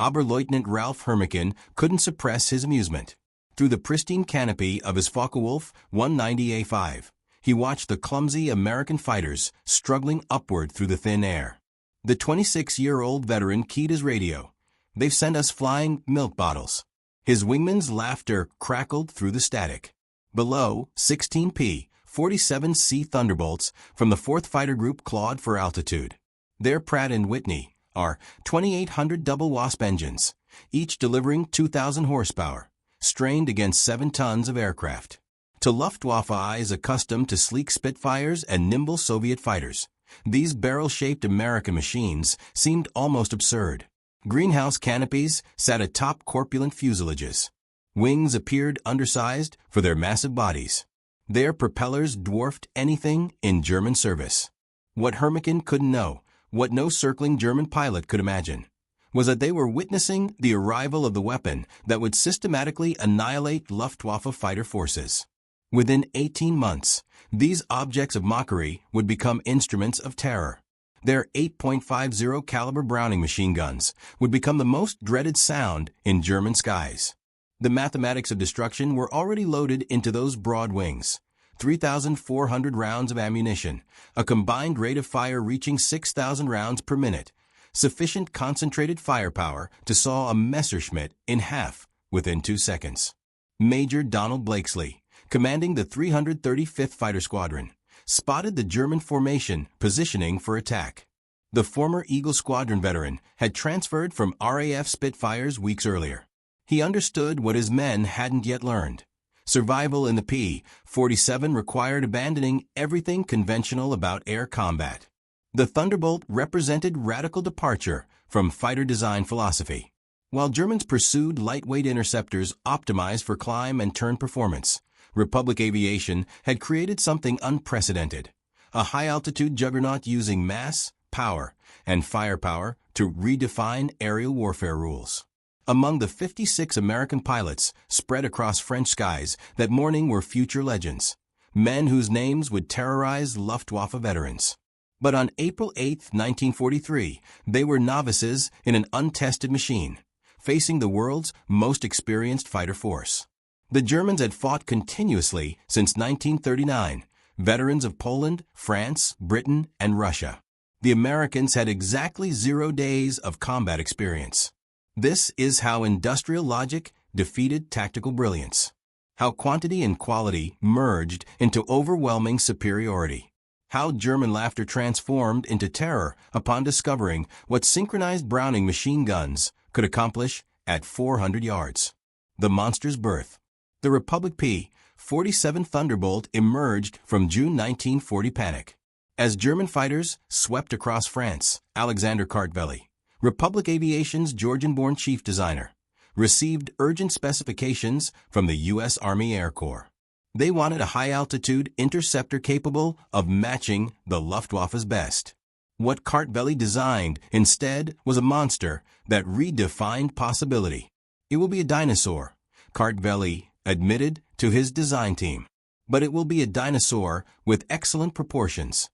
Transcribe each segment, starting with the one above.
Oberleutnant Ralph Hermikin couldn't suppress his amusement. Through the pristine canopy of his Focke-Wulf 190A5, he watched the clumsy American fighters struggling upward through the thin air. The 26-year-old veteran keyed his radio. "They've sent us flying milk bottles." His wingman's laughter crackled through the static. Below, 16 P-47C Thunderbolts from the 4th Fighter Group clawed for altitude. Their Pratt & Whitney are 2,800 double Wasp engines, each delivering 2,000 horsepower, strained against 7 tons of aircraft. To Luftwaffe eyes accustomed to sleek Spitfires and nimble Soviet fighters, these barrel-shaped American machines seemed almost absurd. Greenhouse canopies sat atop corpulent fuselages. Wings appeared undersized for their massive bodies. Their propellers dwarfed anything in German service. What Hermikin couldn't know, what no circling German pilot could imagine, was that they were witnessing the arrival of the weapon that would systematically annihilate Luftwaffe fighter forces. Within 18 months, these objects of mockery would become instruments of terror. Their 8.50 caliber Browning machine guns would become the most dreaded sound in German skies. The mathematics of destruction were already loaded into those broad wings. 3,400 rounds of ammunition, a combined rate of fire reaching 6,000 rounds per minute, sufficient concentrated firepower to saw a Messerschmitt in half within 2 seconds. Major Donald Blakesley, commanding the 335th Fighter Squadron, spotted the German formation positioning for attack. The former Eagle Squadron veteran had transferred from RAF Spitfires weeks earlier. He understood what his men hadn't yet learned. Survival in the P-47 required abandoning everything conventional about air combat. The Thunderbolt represented radical departure from fighter design philosophy. While Germans pursued lightweight interceptors optimized for climb and turn performance, Republic Aviation had created something unprecedented, a high-altitude juggernaut using mass, power, and firepower to redefine aerial warfare rules. Among the 56 American pilots spread across French skies that morning were future legends, men whose names would terrorize Luftwaffe veterans. But on April 8, 1943, they were novices in an untested machine, facing the world's most experienced fighter force. The Germans had fought continuously since 1939, veterans of Poland, France, Britain, and Russia. The Americans had exactly 0 days of combat experience. This is how industrial logic defeated tactical brilliance. How quantity and quality merged into overwhelming superiority. How German laughter transformed into terror upon discovering what synchronized Browning machine guns could accomplish at 400 yards. The monster's birth. The Republic P-47 Thunderbolt emerged from June 1940 panic. As German fighters swept across France, Alexander Kartveli, Republic Aviation's Georgian-born chief designer, received urgent specifications from the U.S. Army Air Corps. They wanted a high-altitude interceptor capable of matching the Luftwaffe's best. What Kartveli designed instead was a monster that redefined possibility. It will be a dinosaur, Kartveli admitted to his design team. But it will be a dinosaur with excellent proportions.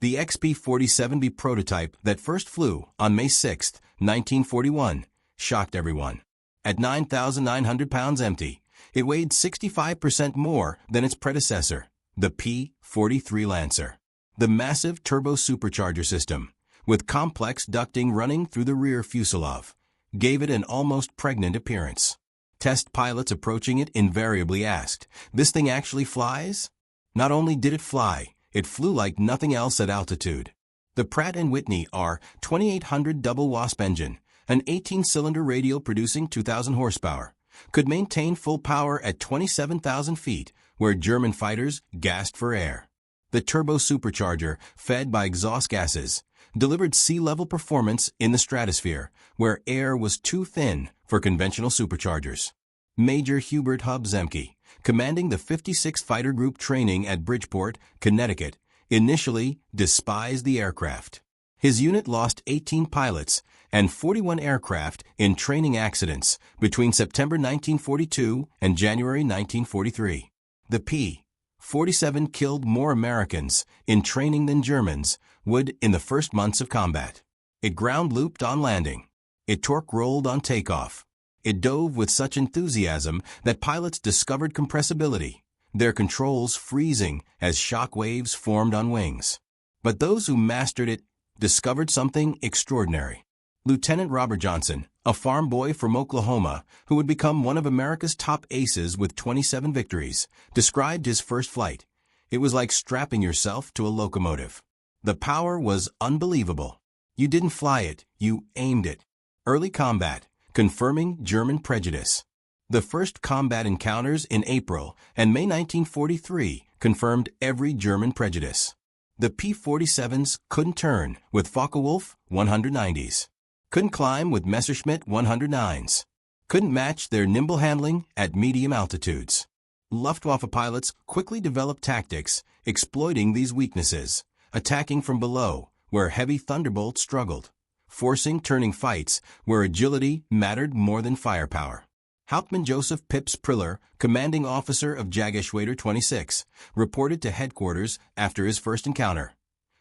The XP-47B prototype that first flew on May 6, 1941, shocked everyone. At 9,900 pounds empty, it weighed 65% more than its predecessor, the P-43 Lancer. The massive turbo-supercharger system, with complex ducting running through the rear fuselage, gave it an almost pregnant appearance. Test pilots approaching it invariably asked, "This thing actually flies?" Not only did it fly, it flew like nothing else at altitude. The Pratt & Whitney R-2800 double Wasp engine, an 18-cylinder radial producing 2,000 horsepower, could maintain full power at 27,000 feet, where German fighters gasped for air. The turbo supercharger, fed by exhaust gases, delivered sea-level performance in the stratosphere, where air was too thin for conventional superchargers. Major Hubert Hub Zemke, commanding the 56th Fighter Group training at Bridgeport, Connecticut, initially despised the aircraft. His unit lost 18 pilots and 41 aircraft in training accidents between September 1942 and January 1943. The P-47 killed more Americans in training than Germans would in the first months of combat. It ground-looped on landing. It torque rolled on takeoff. It dove with such enthusiasm that pilots discovered compressibility, their controls freezing as shock waves formed on wings. But those who mastered it discovered something extraordinary. Lieutenant Robert Johnson, a farm boy from Oklahoma who would become one of America's top aces with 27 victories, described his first flight. It was like strapping yourself to a locomotive. The power was unbelievable. You didn't fly it, you aimed it. Early combat, confirming German prejudice. The first combat encounters in April and May 1943 confirmed every German prejudice. The P-47s couldn't turn with Focke-Wulf 190s. Couldn't climb with Messerschmitt 109s. Couldn't match their nimble handling at medium altitudes. Luftwaffe pilots quickly developed tactics exploiting these weaknesses, attacking from below where heavy Thunderbolts struggled, forcing turning fights where agility mattered more than firepower. Hauptmann Joseph Pips Priller, commanding officer of Jägerschwader 26, reported to headquarters after his first encounter.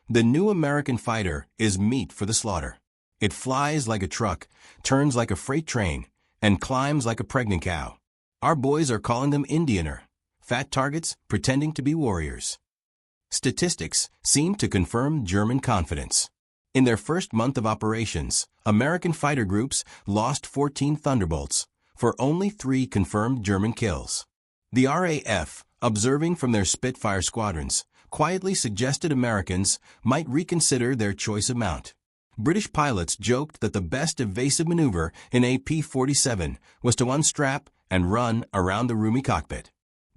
The new American fighter is meat for the slaughter. It flies like a truck, turns like a freight train, and climbs like a pregnant cow. Our boys are calling them Indianer, fat targets pretending to be warriors. Statistics seem to confirm German confidence. In their first month of operations, American fighter groups lost 14 Thunderbolts, for only 3 confirmed German kills. The RAF, observing from their Spitfire squadrons, quietly suggested Americans might reconsider their choice of mount. British pilots joked that the best evasive maneuver in a P-47 was to unstrap and run around the roomy cockpit.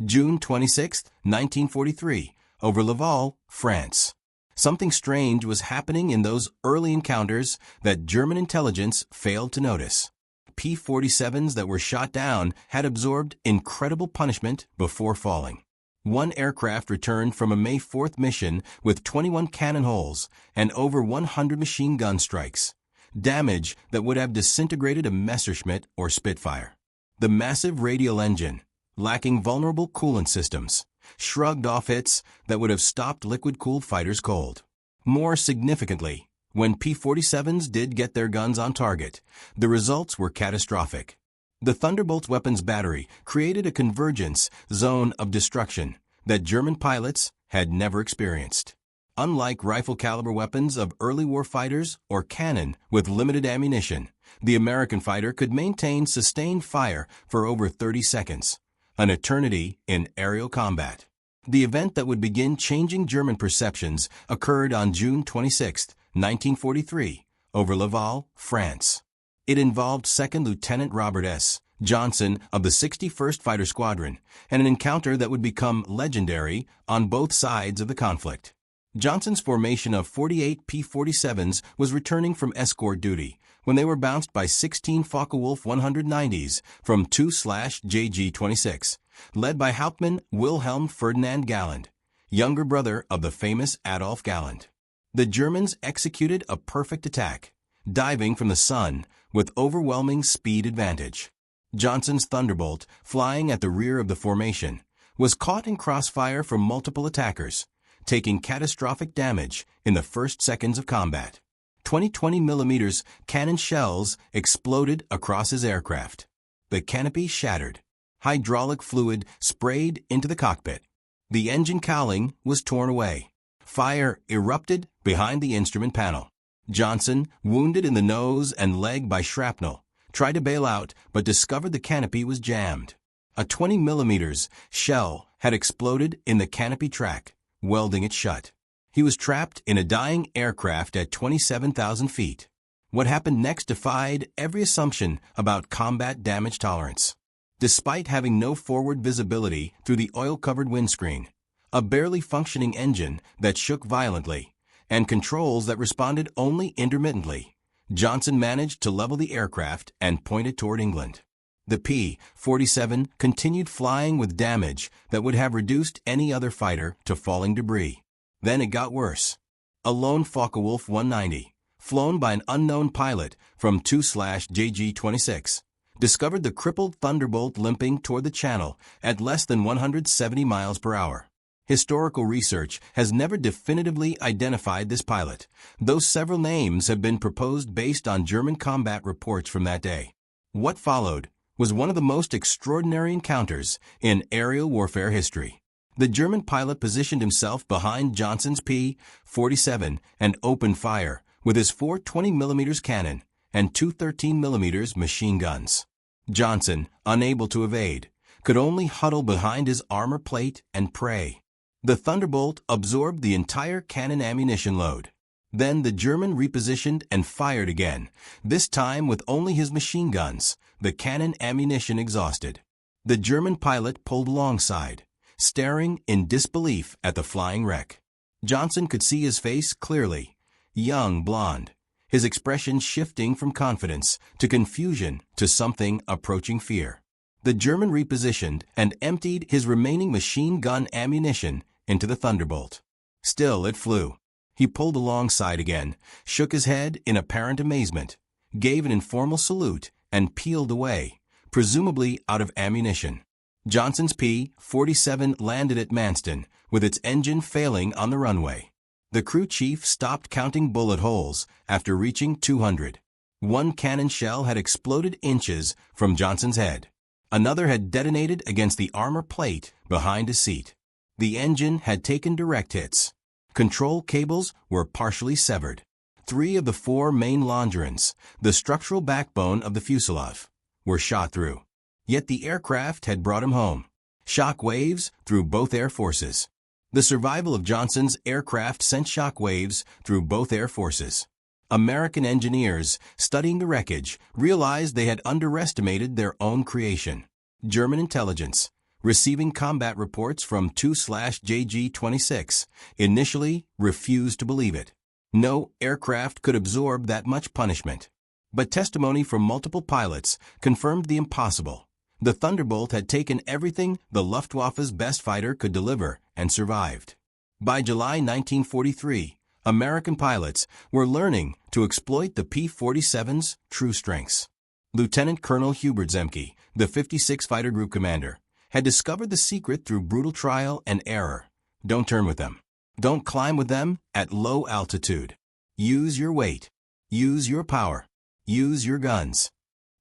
June 26, 1943, over Laval, France. Something strange was happening in those early encounters that German intelligence failed to notice. P-47s that were shot down had absorbed incredible punishment before falling. One aircraft returned from a May 4th mission with 21 cannon holes and over 100 machine gun strikes, damage that would have disintegrated a Messerschmitt or Spitfire. The massive radial engine, lacking vulnerable coolant systems, shrugged off hits that would have stopped liquid-cooled fighters cold. More significantly, when P-47s did get their guns on target, the results were catastrophic. The Thunderbolt's weapons battery created a convergence zone of destruction that German pilots had never experienced. Unlike rifle-caliber weapons of early war fighters or cannon with limited ammunition, the American fighter could maintain sustained fire for over 30 seconds, an eternity in aerial combat. The event that would begin changing German perceptions occurred on June 26, 1943, over Laval, France. It involved 2nd Lieutenant Robert S. Johnson of the 61st Fighter Squadron, and an encounter that would become legendary on both sides of the conflict. Johnson's formation of 48 P-47s was returning from escort duty when they were bounced by 16 Focke-Wulf 190s from 2/JG-26, led by Hauptmann Wilhelm Ferdinand Galland, younger brother of the famous Adolf Galland. The Germans executed a perfect attack, diving from the sun with overwhelming speed advantage. Johnson's Thunderbolt, flying at the rear of the formation, was caught in crossfire from multiple attackers, taking catastrophic damage in the first seconds of combat. 20 mm cannon shells exploded across his aircraft. The canopy shattered. Hydraulic fluid sprayed into the cockpit. The engine cowling was torn away. Fire erupted behind the instrument panel. Johnson, wounded in the nose and leg by shrapnel, tried to bail out but discovered the canopy was jammed. A 20 mm shell had exploded in the canopy track, welding it shut. He was trapped in a dying aircraft at 27,000 feet. What happened next defied every assumption about combat damage tolerance. Despite having no forward visibility through the oil-covered windscreen, a barely functioning engine that shook violently, and controls that responded only intermittently, Johnson managed to level the aircraft and point it toward England. The P-47 continued flying with damage that would have reduced any other fighter to falling debris. Then it got worse. A lone Focke-Wulf 190, flown by an unknown pilot from 2/JG-26, discovered the crippled Thunderbolt limping toward the channel at less than 170 miles per hour. Historical research has never definitively identified this pilot, though several names have been proposed based on German combat reports from that day. What followed was one of the most extraordinary encounters in aerial warfare history. The German pilot positioned himself behind Johnson's P-47 and opened fire with his four 20mm cannon and two 13mm machine guns. Johnson, unable to evade, could only huddle behind his armor plate and pray. The Thunderbolt absorbed the entire cannon ammunition load. Then the German repositioned and fired again, this time with only his machine guns, the cannon ammunition exhausted. The German pilot pulled alongside, staring in disbelief at the flying wreck. Johnson could see his face clearly, young blonde, his expression shifting from confidence to confusion to something approaching fear. The German repositioned and emptied his remaining machine gun ammunition into the Thunderbolt. Still, it flew. He pulled alongside again, shook his head in apparent amazement, gave an informal salute, and peeled away, presumably out of ammunition. Johnson's P-47 landed at Manston, with its engine failing on the runway. The crew chief stopped counting bullet holes after reaching 200. One cannon shell had exploded inches from Johnson's head. Another had detonated against the armor plate behind his seat. The engine had taken direct hits. Control cables were partially severed. 3 of the 4 main longerons, the structural backbone of the fuselage, were shot through. Yet the aircraft had brought him home. Shock waves through both air forces. The survival of Johnson's aircraft sent shock waves through both air forces. American engineers studying the wreckage realized they had underestimated their own creation. German intelligence, receiving combat reports from 2/JG-26, initially refused to believe it. No aircraft could absorb that much punishment. But testimony from multiple pilots confirmed the impossible. The Thunderbolt had taken everything the Luftwaffe's best fighter could deliver and survived. By July 1943, American pilots were learning to exploit the P-47's true strengths. Lieutenant Colonel Hubert Zemke, the 56 Fighter Group commander, had discovered the secret through brutal trial and error. Don't turn with them. Don't climb with them at low altitude. Use your weight. Use your power. Use your guns.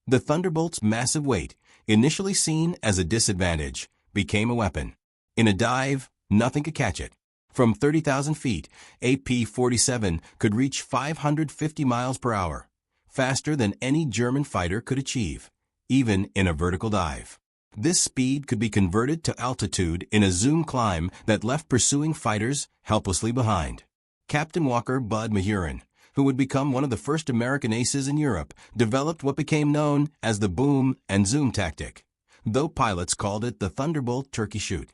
The Thunderbolt's massive weight, initially seen as a disadvantage, became a weapon. In a dive, nothing could catch it. From 30,000 feet, a P-47 could reach 550 miles per hour, faster than any German fighter could achieve, even in a vertical dive. This speed could be converted to altitude in a zoom climb that left pursuing fighters helplessly behind. Captain Walker Bud Mahurin, who would become one of the first American aces in Europe, developed what became known as the boom and zoom tactic, though pilots called it the Thunderbolt turkey shoot.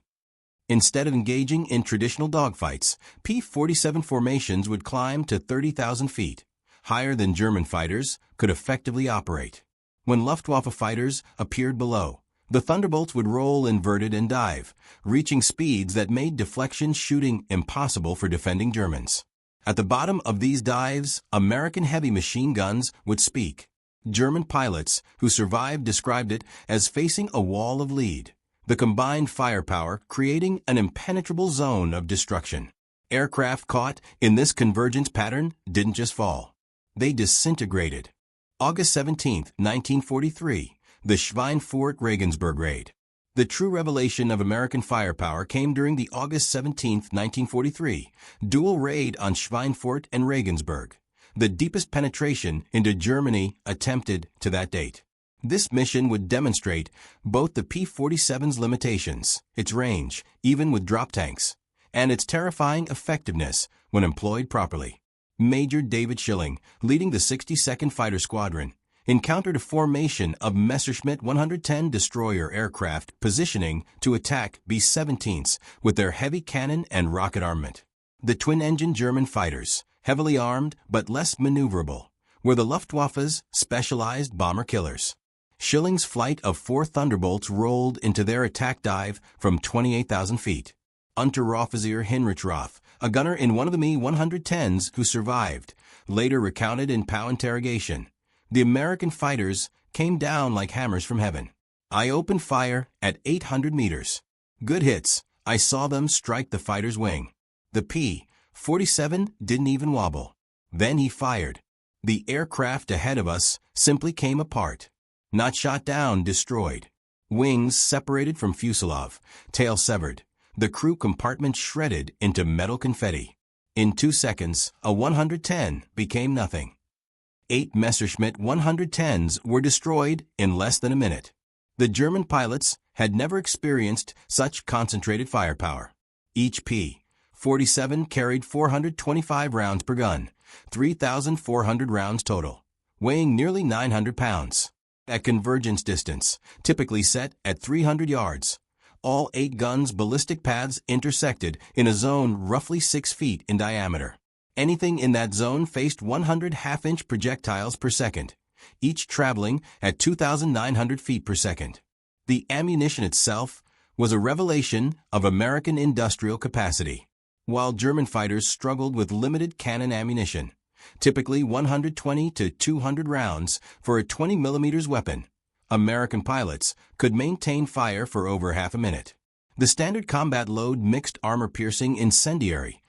Instead of engaging in traditional dogfights, P-47 formations would climb to 30,000 feet, higher than German fighters could effectively operate. When Luftwaffe fighters appeared below, the Thunderbolts would roll inverted and dive, reaching speeds that made deflection shooting impossible for defending Germans. At the bottom of these dives, American heavy machine guns would speak. German pilots who survived described it as facing a wall of lead, the combined firepower creating an impenetrable zone of destruction. Aircraft caught in this convergence pattern didn't just fall. They disintegrated. August 17, 1943, the Schweinfurt Regensburg raid. The true revelation of American firepower came during the August 17, 1943, dual raid on Schweinfurt and Regensburg, the deepest penetration into Germany attempted to that date. This mission would demonstrate both the P-47's limitations, its range, even with drop tanks, and its terrifying effectiveness when employed properly. Major David Schilling, leading the 62nd Fighter Squadron, encountered a formation of Messerschmitt 110 destroyer aircraft positioning to attack B-17s with their heavy cannon and rocket armament. The twin-engine German fighters, heavily armed but less maneuverable, were the Luftwaffe's specialized bomber killers. Schilling's flight of 4 Thunderbolts rolled into their attack dive from 28,000 feet. Unteroffizier Heinrich Roth, a gunner in one of the Me-110s who survived, later recounted in POW interrogation, "The American fighters came down like hammers from heaven. I opened fire at 800 meters. Good hits, I saw them strike the fighter's wing. The P-47 didn't even wobble. Then he fired. The aircraft ahead of us simply came apart. Not shot down, destroyed. Wings separated from fuselage, tail severed. The crew compartment shredded into metal confetti. In 2 seconds, a 110 became nothing. 8 Messerschmitt 110s were destroyed in less than a minute. The German pilots had never experienced such concentrated firepower. Each P-47 carried 425 rounds per gun, 3,400 rounds total, weighing nearly 900 pounds. At convergence distance, typically set at 300 yards, all 8 guns' ballistic paths intersected in a zone roughly 6 feet in diameter. Anything in that zone faced 100 half-inch projectiles per second, each traveling at 2,900 feet per second. The ammunition itself was a revelation of American industrial capacity. While German fighters struggled with limited cannon ammunition, typically 120 to 200 rounds for a 20mm weapon, American pilots could maintain fire for over half a minute. The standard combat load mixed armor-piercing incendiary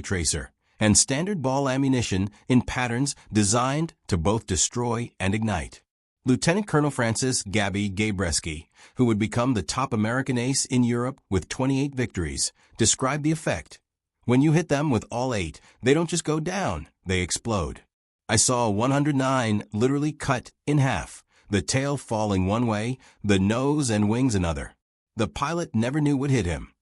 tracer, and standard ball ammunition in patterns designed to both destroy and ignite. Lieutenant Colonel Francis "Gabby" Gabreski, who would become the top American ace in Europe with 28 victories, described the effect. When you hit them with all 8, they don't just go down, they explode. I saw a 109 literally cut in half, the tail falling one way, the nose and wings another. The pilot never knew what hit him.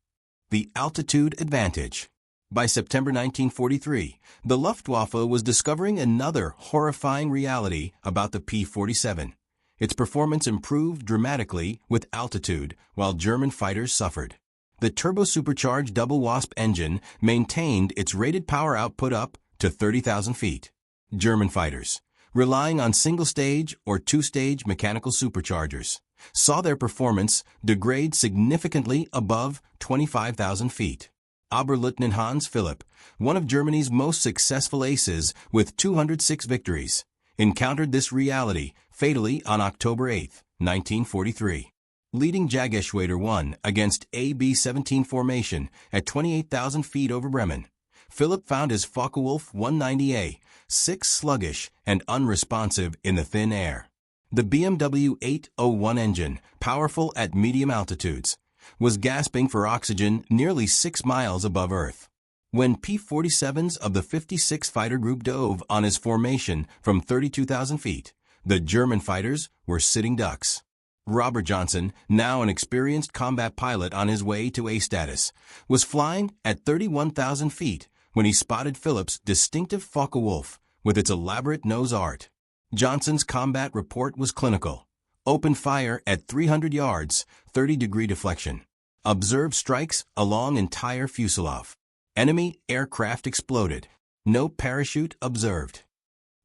The altitude advantage. By September 1943, the Luftwaffe was discovering another horrifying reality about the P-47. Its performance improved dramatically with altitude, while German fighters suffered. The turbo-supercharged double Wasp engine maintained its rated power output up to 30,000 feet. German fighters, relying on single-stage or two-stage mechanical superchargers, saw their performance degrade significantly above 25,000 feet. Oberleutnant Hans Philipp, one of Germany's most successful aces with 206 victories, encountered this reality fatally on October 8, 1943. Leading Jageschwader 1 against a B-17 formation at 28,000 feet over Bremen, Philipp found his Focke-Wulf 190A 6 sluggish and unresponsive in the thin air. The BMW 801 engine, powerful at medium altitudes, was gasping for oxygen nearly 6 miles above Earth. When P-47s of the 56th Fighter Group dove on his formation from 32,000 feet, the German fighters were sitting ducks. Robert Johnson, now an experienced combat pilot on his way to A status, was flying at 31,000 feet when he spotted Philipp's distinctive Focke-Wulf with its elaborate nose art. Johnson's combat report was clinical. Open fire at 300 yards, 30-degree deflection. Observed strikes along entire fuselage. Enemy aircraft exploded. No parachute observed.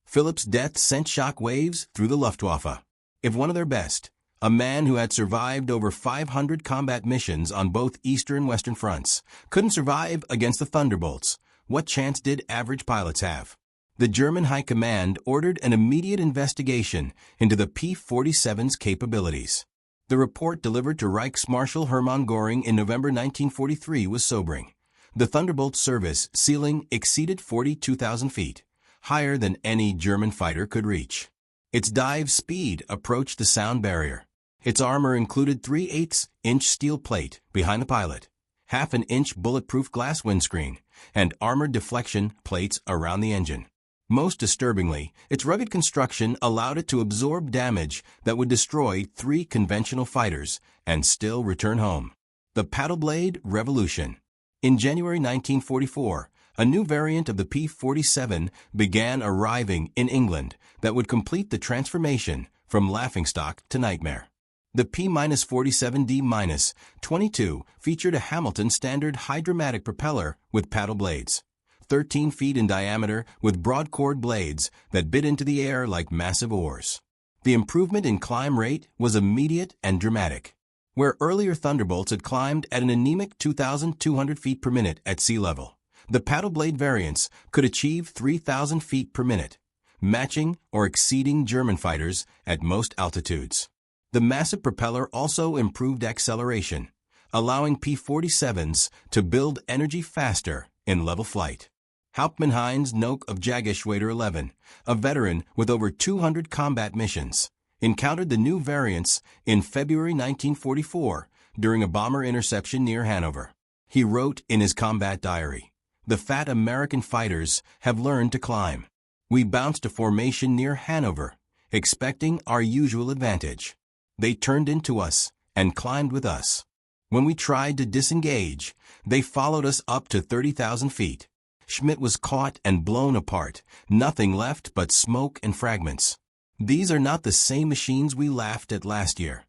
Philipp's death sent shock waves through the Luftwaffe. If one of their best, a man who had survived over 500 combat missions on both Eastern and Western fronts, couldn't survive against the Thunderbolts, what chance did average pilots have? The German High Command ordered an immediate investigation into the P-47's capabilities. The report delivered to Reichsmarschall Hermann Göring in November 1943 was sobering. The Thunderbolt service ceiling exceeded 42,000 feet, higher than any German fighter could reach. Its dive speed approached the sound barrier. Its armor included 3/8-inch steel plate behind the pilot, half-an-inch bulletproof glass windscreen, and armored deflection plates around the engine. Most disturbingly, its rugged construction allowed it to absorb damage that would destroy 3 conventional fighters and still return home. The paddle blade revolution. In January 1944, a new variant of the P-47 began arriving in England that would complete the transformation from laughingstock to nightmare. The P-47D-22 featured a Hamilton standard hydromatic propeller with paddle blades, 13 feet in diameter with broad chord blades that bit into the air like massive oars. The improvement in climb rate was immediate and dramatic. Where earlier Thunderbolts had climbed at an anemic 2,200 feet per minute at sea level, the paddle blade variants could achieve 3,000 feet per minute, matching or exceeding German fighters at most altitudes. The massive propeller also improved acceleration, allowing P-47s to build energy faster in level flight. Hauptmann Heinz Nock of Jagdgeschwader 11, a veteran with over 200 combat missions, encountered the new variants in February 1944 during a bomber interception near Hanover. He wrote in his combat diary, "The fat American fighters have learned to climb. We bounced a formation near Hanover, expecting our usual advantage. They turned into us and climbed with us. When we tried to disengage, they followed us up to 30,000 feet. Schmidt was caught and blown apart, nothing left but smoke and fragments. These are not the same machines we laughed at last year."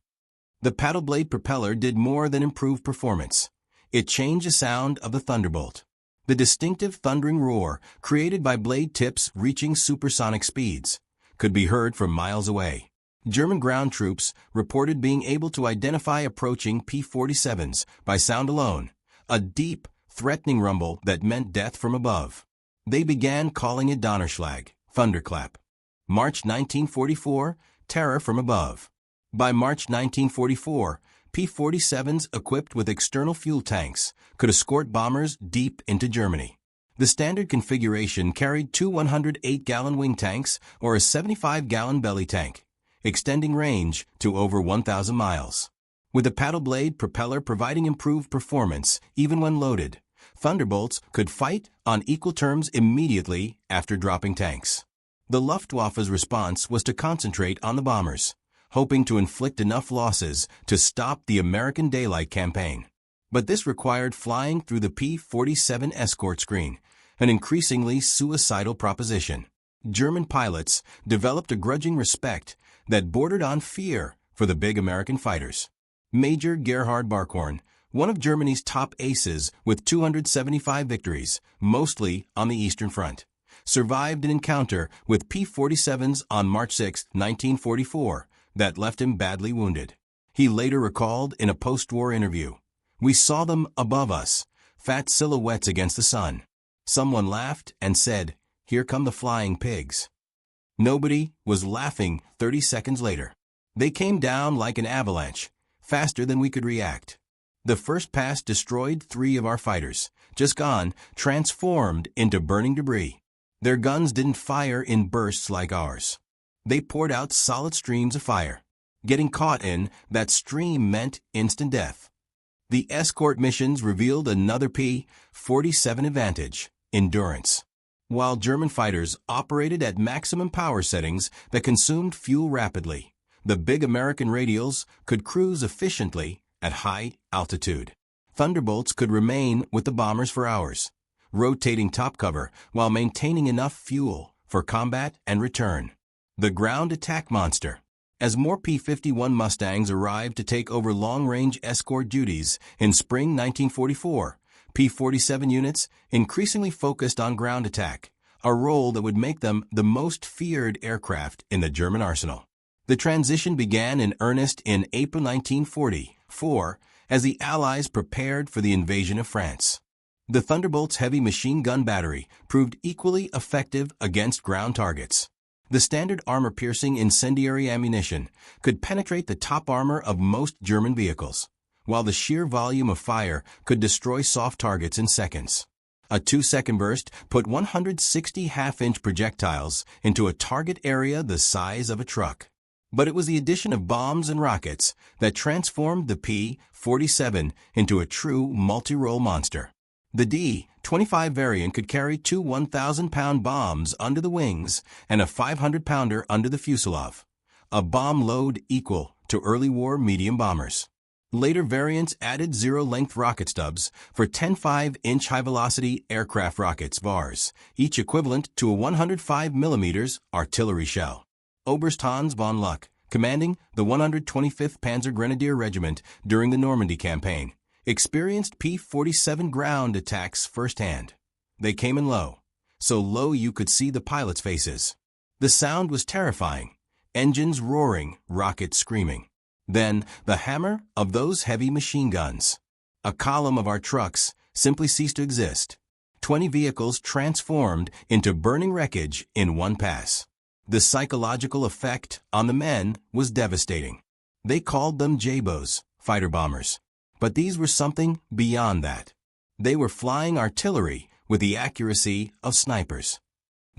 The paddle blade propeller did more than improve performance. It changed the sound of the Thunderbolt. The distinctive thundering roar, created by blade tips reaching supersonic speeds, could be heard from miles away. German ground troops reported being able to identify approaching P-47s by sound alone, a deep, threatening rumble that meant death from above. They began calling it Donnerschlag, thunderclap. March 1944, terror from above. By March 1944, P-47s equipped with external fuel tanks could escort bombers deep into Germany. The standard configuration carried two 108-gallon wing tanks or a 75-gallon belly tank, extending range to over 1,000 miles. With the paddle blade propeller providing improved performance even when loaded, Thunderbolts could fight on equal terms immediately after dropping tanks. The Luftwaffe's response was to concentrate on the bombers, hoping to inflict enough losses to stop the American daylight campaign. But this required flying through the P-47 escort screen, an increasingly suicidal proposition. German pilots developed a grudging respect that bordered on fear for the big American fighters. Major Gerhard Barkhorn, one of Germany's top aces with 275 victories, mostly on the Eastern Front, survived an encounter with P-47s on March 6, 1944, that left him badly wounded. He later recalled in a post-war interview, "We saw them above us, fat silhouettes against the sun. Someone laughed and said, 'Here come the flying pigs.' Nobody was laughing 30 seconds later. They came down like an avalanche, faster than we could react. The first pass destroyed 3 of our fighters, just gone, transformed into burning debris. Their guns didn't fire in bursts like ours. They poured out solid streams of fire. Getting caught in that stream meant instant death." The escort missions revealed another P-47 advantage: endurance. While German fighters operated at maximum power settings that consumed fuel rapidly, the big American radials could cruise efficiently at high altitude. Thunderbolts could remain with the bombers for hours, rotating top cover while maintaining enough fuel for combat and return. The ground attack monster. As more P-51 Mustangs arrived to take over long-range escort duties in spring 1944, P-47 units increasingly focused on ground attack, a role that would make them the most feared aircraft in the German arsenal. The transition began in earnest in April 1944 as the Allies prepared for the invasion of France. The Thunderbolt's heavy machine gun battery proved equally effective against ground targets. The standard armor-piercing incendiary ammunition could penetrate the top armor of most German vehicles, while the sheer volume of fire could destroy soft targets in seconds. A 2-second burst put 160 half-inch projectiles into a target area the size of a truck. But it was the addition of bombs and rockets that transformed the P-47 into a true multi-role monster. The D-25 variant could carry 2 1,000-pound bombs under the wings and a 500-pounder under the fuselage, a bomb load equal to early war medium bombers. Later variants added zero-length rocket stubs for 10 5-inch high-velocity aircraft rockets (VARs), each equivalent to a 105 mm artillery shell. Oberst Hans von Luck, commanding the 125th Panzer Grenadier Regiment during the Normandy campaign, experienced P-47 ground attacks firsthand. They came in low, so low you could see the pilots' faces. The sound was terrifying, engines roaring, rockets screaming. Then the hammer of those heavy machine guns. A column of our trucks simply ceased to exist. 20 vehicles transformed into burning wreckage in one pass. The psychological effect on the men was devastating. They called them JBOs, fighter bombers. But these were something beyond that. They were flying artillery with the accuracy of snipers.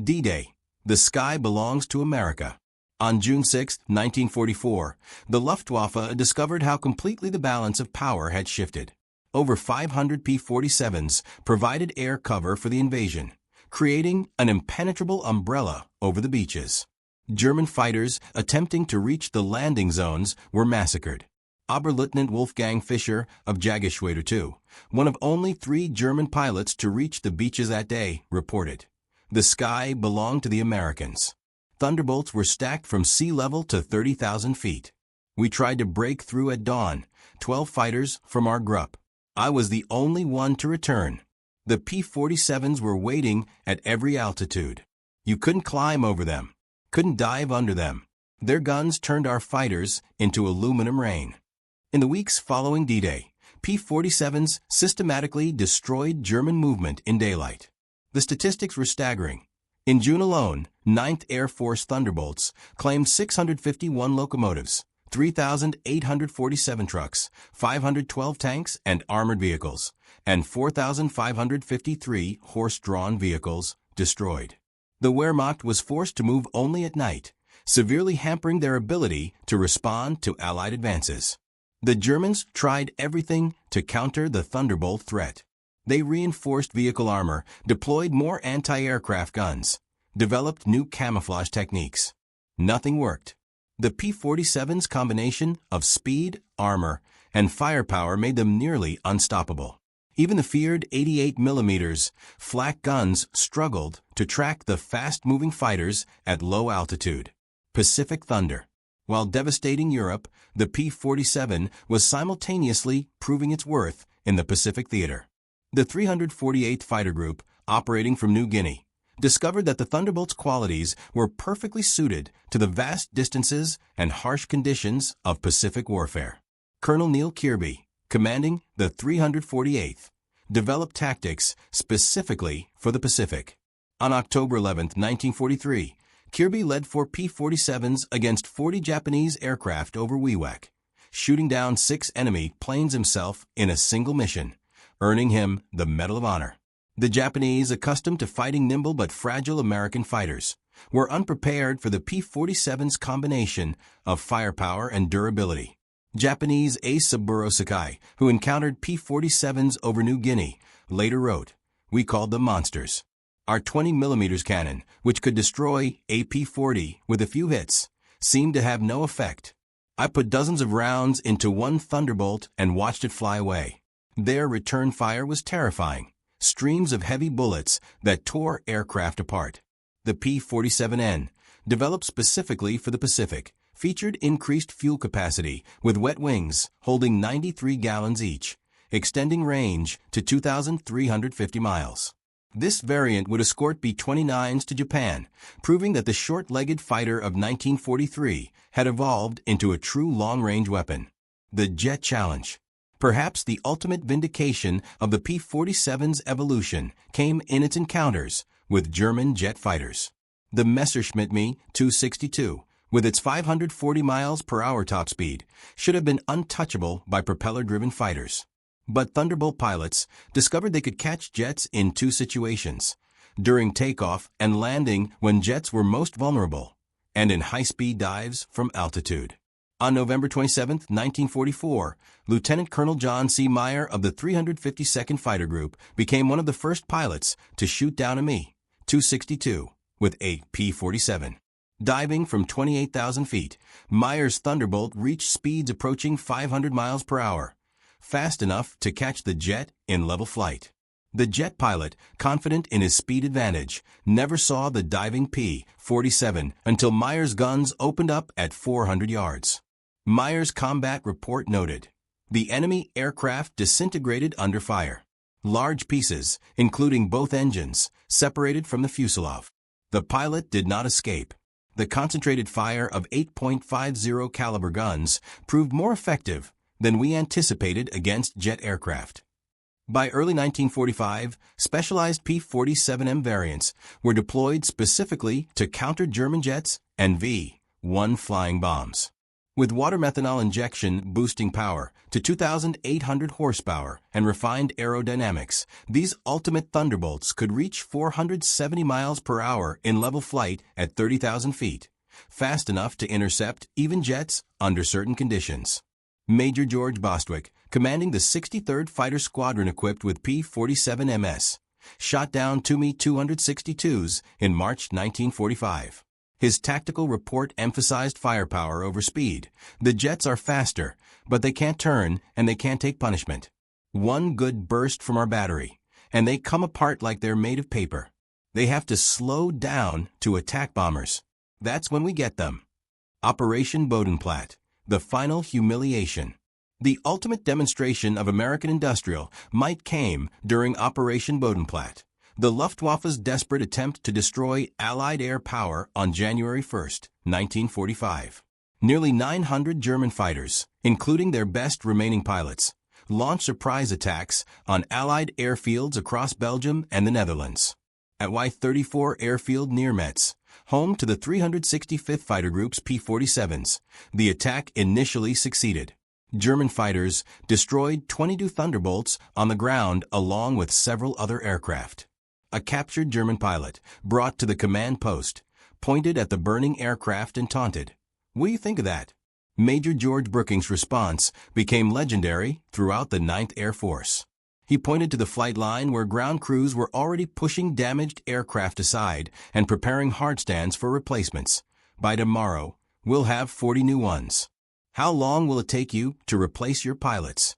D-Day. The sky belongs to America. On June 6, 1944, the Luftwaffe discovered how completely the balance of power had shifted. Over 500 P-47s provided air cover for the invasion, creating an impenetrable umbrella over the beaches. German fighters attempting to reach the landing zones were massacred. Oberleutnant Wolfgang Fischer of Jägerschwader II, one of only 3 German pilots to reach the beaches that day, reported, "The sky belonged to the Americans." Thunderbolts were stacked from sea level to 30,000 feet. We tried to break through at dawn, 12 fighters from our group. I was the only one to return. The P-47s were waiting at every altitude. You couldn't climb over them, couldn't dive under them. Their guns turned our fighters into aluminum rain. In the weeks following D-Day, P-47s systematically destroyed German movement in daylight. The statistics were staggering. In June alone, 9th Air Force Thunderbolts claimed 651 locomotives, 3,847 trucks, 512 tanks and armored vehicles, and 4,553 horse-drawn vehicles destroyed. The Wehrmacht was forced to move only at night, severely hampering their ability to respond to Allied advances. The Germans tried everything to counter the Thunderbolt threat. They reinforced vehicle armor, deployed more anti-aircraft guns, developed new camouflage techniques. Nothing worked. The P-47's combination of speed, armor, and firepower made them nearly unstoppable. Even the feared 88mm flak guns struggled to track the fast-moving fighters at low altitude. Pacific Thunder. While devastating Europe, the P-47 was simultaneously proving its worth in the Pacific theater. The 348th Fighter Group, operating from New Guinea, discovered that the Thunderbolt's qualities were perfectly suited to the vast distances and harsh conditions of Pacific warfare. Colonel Neil Kirby, commanding the 348th, developed tactics specifically for the Pacific. On October 11, 1943, Kirby led 4 P-47s against 40 Japanese aircraft over Wewak, shooting down 6 enemy planes himself in a single mission, earning him the Medal of Honor. The Japanese, accustomed to fighting nimble but fragile American fighters, were unprepared for the P-47's combination of firepower and durability. Japanese ace Saburo Sakai, who encountered P-47s over New Guinea, later wrote, "We called them monsters. Our 20mm cannon, which could destroy a P-40 with a few hits, seemed to have no effect. I put dozens of rounds into one Thunderbolt and watched it fly away. Their return fire was terrifying. Streams of heavy bullets that tore aircraft apart." The P-47N, developed specifically for the Pacific, featured increased fuel capacity with wet wings holding 93 gallons each, extending range to 2,350 miles. This variant would escort B-29s to Japan, proving that the short-legged fighter of 1943 had evolved into a true long-range weapon. The Jet Challenge. Perhaps the ultimate vindication of the P-47's evolution came in its encounters with German jet fighters. The Messerschmitt Me 262, with its 540 miles per hour top speed, should have been untouchable by propeller-driven fighters. But Thunderbolt pilots discovered they could catch jets in 2 situations: during takeoff and landing when jets were most vulnerable, and in high-speed dives from altitude. On November 27, 1944, Lieutenant Colonel John C. Meyer of the 352nd Fighter Group became one of the first pilots to shoot down a Me-262 with a P-47. Diving from 28,000 feet, Meyer's Thunderbolt reached speeds approaching 500 miles per hour, fast enough to catch the jet in level flight. The jet pilot, confident in his speed advantage, never saw the diving P-47 until Meyer's guns opened up at 400 yards. Meyer's combat report noted, "The enemy aircraft disintegrated under fire. Large pieces, including both engines, separated from the fuselage. The pilot did not escape." The concentrated fire of 8.50 caliber guns proved more effective than we anticipated against jet aircraft. By early 1945, specialized P-47M variants were deployed specifically to counter German jets and V-1 flying bombs. With water methanol injection boosting power to 2,800 horsepower and refined aerodynamics, these ultimate Thunderbolts could reach 470 miles per hour in level flight at 30,000 feet, fast enough to intercept even jets under certain conditions. Major George Bostwick, commanding the 63rd Fighter Squadron equipped with P-47 MS, shot down two Me-262s in March 1945. His tactical report emphasized firepower over speed. The jets are faster, but they can't turn and they can't take punishment. One good burst from our battery, and they come apart like they're made of paper. They have to slow down to attack bombers. That's when we get them. Operation Bodenplatte, the final humiliation. The ultimate demonstration of American industrial might came during Operation Bodenplatte, the Luftwaffe's desperate attempt to destroy Allied air power on January 1, 1945. Nearly 900 German fighters, including their best remaining pilots, launched surprise attacks on Allied airfields across Belgium and the Netherlands. At Y-34 airfield near Metz, home to the 365th Fighter Group's P-47s, the attack initially succeeded. German fighters destroyed 22 Thunderbolts on the ground along with several other aircraft. A captured German pilot, brought to the command post, pointed at the burning aircraft and taunted, "What do you think of that?" Major George Brooking's response became legendary throughout the 9th Air Force. He pointed to the flight line where ground crews were already pushing damaged aircraft aside and preparing hardstands for replacements. "By tomorrow, we'll have 40 new ones. How long will it take you to replace your pilots?"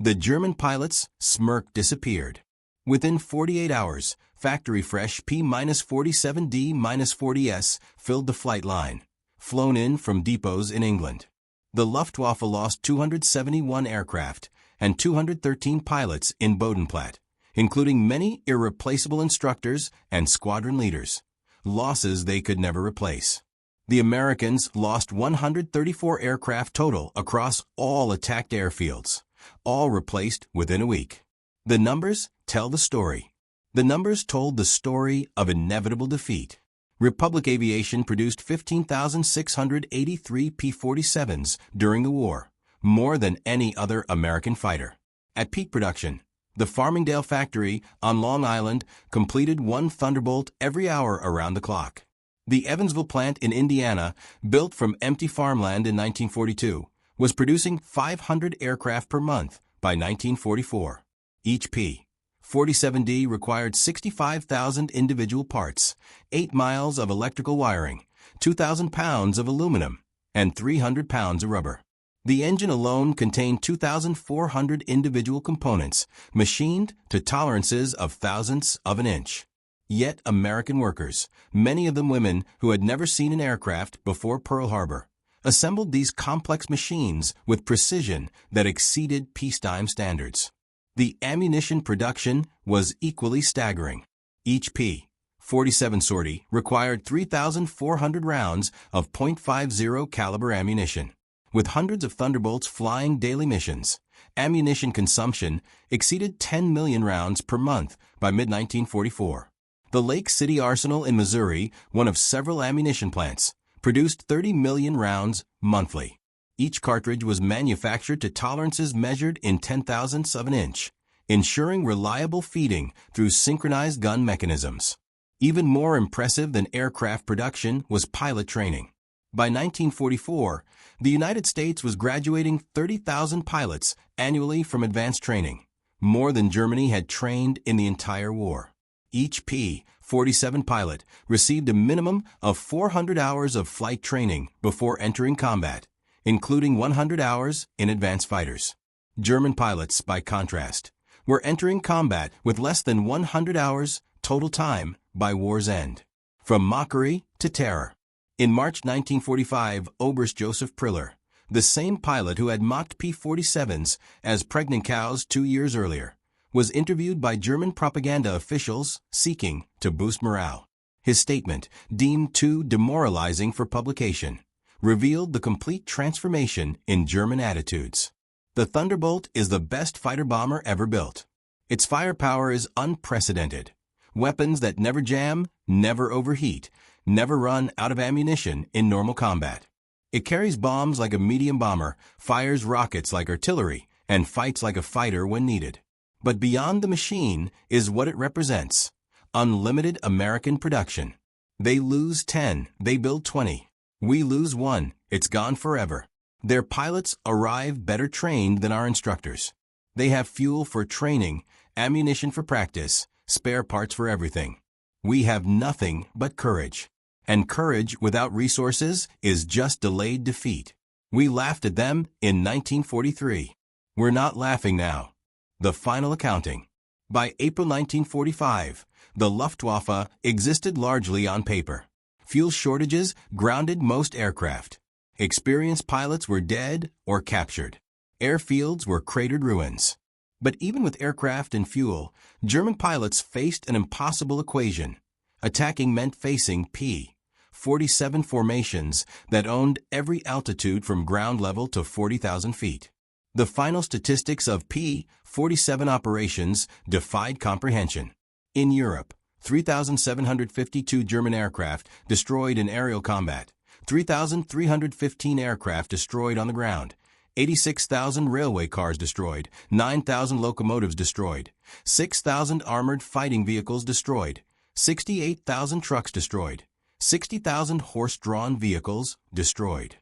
The German pilots' smirk disappeared. Within 48 hours, factory-fresh P-47D-40s filled the flight line, flown in from depots in England. The Luftwaffe lost 271 aircraft and 213 pilots in Bodenplatte, including many irreplaceable instructors and squadron leaders, losses they could never replace. The Americans lost 134 aircraft total across all attacked airfields, all replaced within a week. The numbers tell the story. The numbers told the story of inevitable defeat. Republic Aviation produced 15,683 P-47s during the war, more than any other American fighter. At peak production, the Farmingdale factory on Long Island completed one Thunderbolt every hour around the clock. The Evansville plant in Indiana, built from empty farmland in 1942, was producing 500 aircraft per month by 1944. Each P-47D required 65,000 individual parts, 8 miles of electrical wiring, 2,000 pounds of aluminum, and 300 pounds of rubber. The engine alone contained 2,400 individual components, machined to tolerances of thousandths of an inch. Yet American workers, many of them women who had never seen an aircraft before Pearl Harbor, assembled these complex machines with precision that exceeded peacetime standards. The ammunition production was equally staggering. Each P-47 sortie required 3,400 rounds of .50 caliber ammunition. With hundreds of Thunderbolts flying daily missions, ammunition consumption exceeded 10 million rounds per month by mid-1944. The Lake City Arsenal in Missouri, one of several ammunition plants, produced 30 million rounds monthly. Each cartridge was manufactured to tolerances measured in 10,000ths of an inch, ensuring reliable feeding through synchronized gun mechanisms. Even more impressive than aircraft production was pilot training. By 1944, the United States was graduating 30,000 pilots annually from advanced training, more than Germany had trained in the entire war. Each P-47 pilot received a minimum of 400 hours of flight training before entering combat, including 100 hours in advanced fighters. German pilots, by contrast, were entering combat with less than 100 hours total time by war's end. From mockery to terror. In March 1945, Oberst Joseph Priller, the same pilot who had mocked P-47s as pregnant cows 2 years earlier, was interviewed by German propaganda officials seeking to boost morale. His statement, deemed too demoralizing for publication, revealed the complete transformation in German attitudes. The Thunderbolt is the best fighter bomber ever built. Its firepower is unprecedented. Weapons that never jam, never overheat, never run out of ammunition in normal combat. It carries bombs like a medium bomber, fires rockets like artillery, and fights like a fighter when needed. But beyond the machine is what it represents: unlimited American production. They lose 10, they build 20. We lose 1, it's gone forever. Their pilots arrive better trained than our instructors. They have fuel for training, ammunition for practice, spare parts for everything. We have nothing but courage. And courage without resources is just delayed defeat. We laughed at them in 1943. We're not laughing now. The final accounting. By April 1945, the Luftwaffe existed largely on paper. Fuel shortages grounded most aircraft. Experienced pilots were dead or captured. Airfields were cratered ruins. But even with aircraft and fuel, German pilots faced an impossible equation. Attacking meant facing P-47 formations that owned every altitude from ground level to 40,000 feet. The final statistics of P-47 operations defied comprehension. In Europe, 3,752 German aircraft destroyed in aerial combat, 3,315 aircraft destroyed on the ground, 86,000 railway cars destroyed, 9,000 locomotives destroyed, 6,000 armored fighting vehicles destroyed, 68,000 trucks destroyed, 60,000 horse-drawn vehicles destroyed.